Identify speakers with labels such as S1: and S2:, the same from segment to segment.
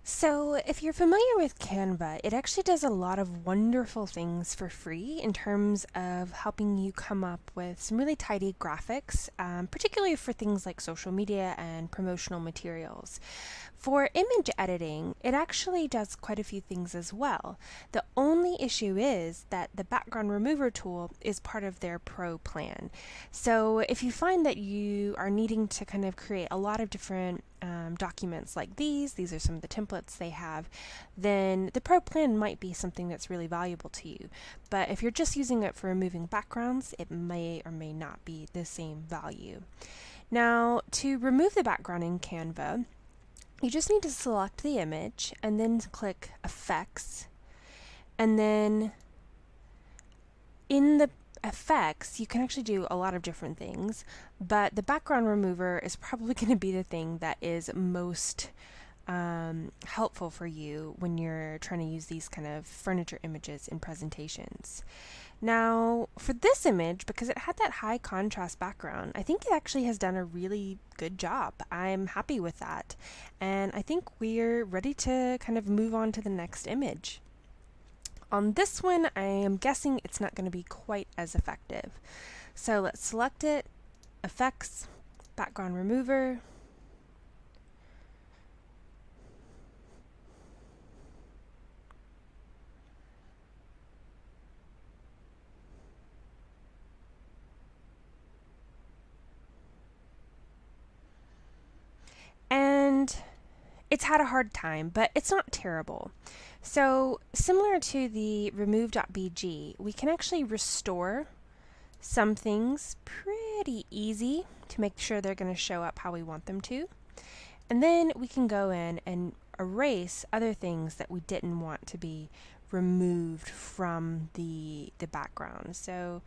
S1: So, if you're familiar with Canva, it actually does a lot of wonderful things for free in terms of helping you come up with some really tidy graphics, particularly for things like social media and promotional materials. For image editing, it actually does quite a few things as well. The only issue is that the background remover tool is part of their Pro plan. So if you find that you are needing to kind of create a lot of different documents like these are some of the templates they have, then the Pro plan might be something that's really valuable to you. But if you're just using it for removing backgrounds, it may or may not be the same value. Now, to remove the background in Canva, you just need to select the image and then click Effects, and then in the effects you can actually do a lot of different things, but the background remover is probably going to be the thing that is most helpful for you when you're trying to use these kind of furniture images in presentations. Now, for this image, because it had that high contrast background, I think it actually has done a really good job. I'm happy with that. And I think we're ready to kind of move on to the next image. On this one, I am guessing it's not going to be quite as effective. So let's select it, Effects, Background Remover. And it's had a hard time, but it's not terrible. So similar to the remove.bg, we can actually restore some things pretty easy to make sure they're going to show up how we want them to. And then we can go in and erase other things that we didn't want to be removed from the background. So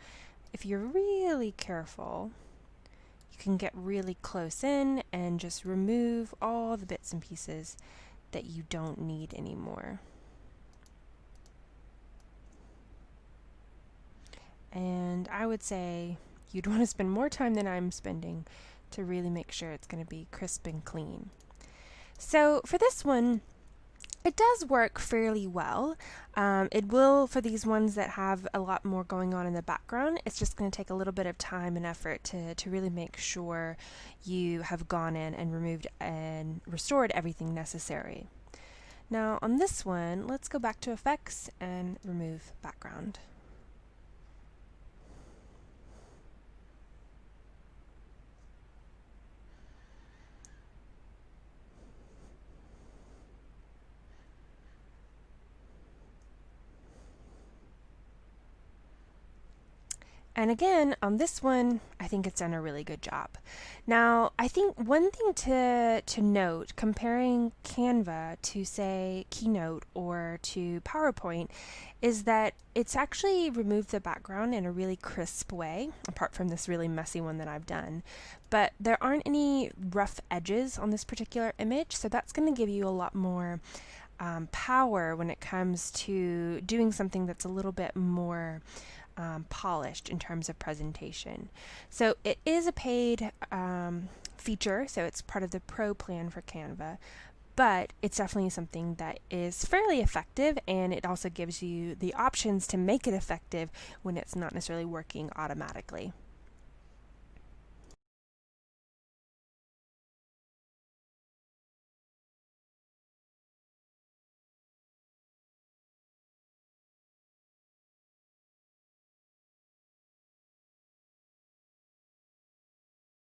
S1: if you're really careful, can get really close in and just remove all the bits and pieces that you don't need anymore. And I would say you'd want to spend more time than I'm spending to really make sure it's going to be crisp and clean. So for this one, it does work fairly well. It will, for these ones that have a lot more going on in the background, it's just going to take a little bit of time and effort to really make sure you have gone in and removed and restored everything necessary. Now on this one, let's go back to Effects and remove background. And again, on this one, I think it's done a really good job. Now, I think one thing to note, comparing Canva to, say, Keynote or to PowerPoint, is that it's actually removed the background in a really crisp way, apart from this really messy one that I've done. But there aren't any rough edges on this particular image, so that's going to give you a lot more power when it comes to doing something that's a little bit more polished in terms of presentation. So it is a paid feature, so it's part of the Pro plan for Canva, but it's definitely something that is fairly effective, and it also gives you the options to make it effective when it's not necessarily working automatically.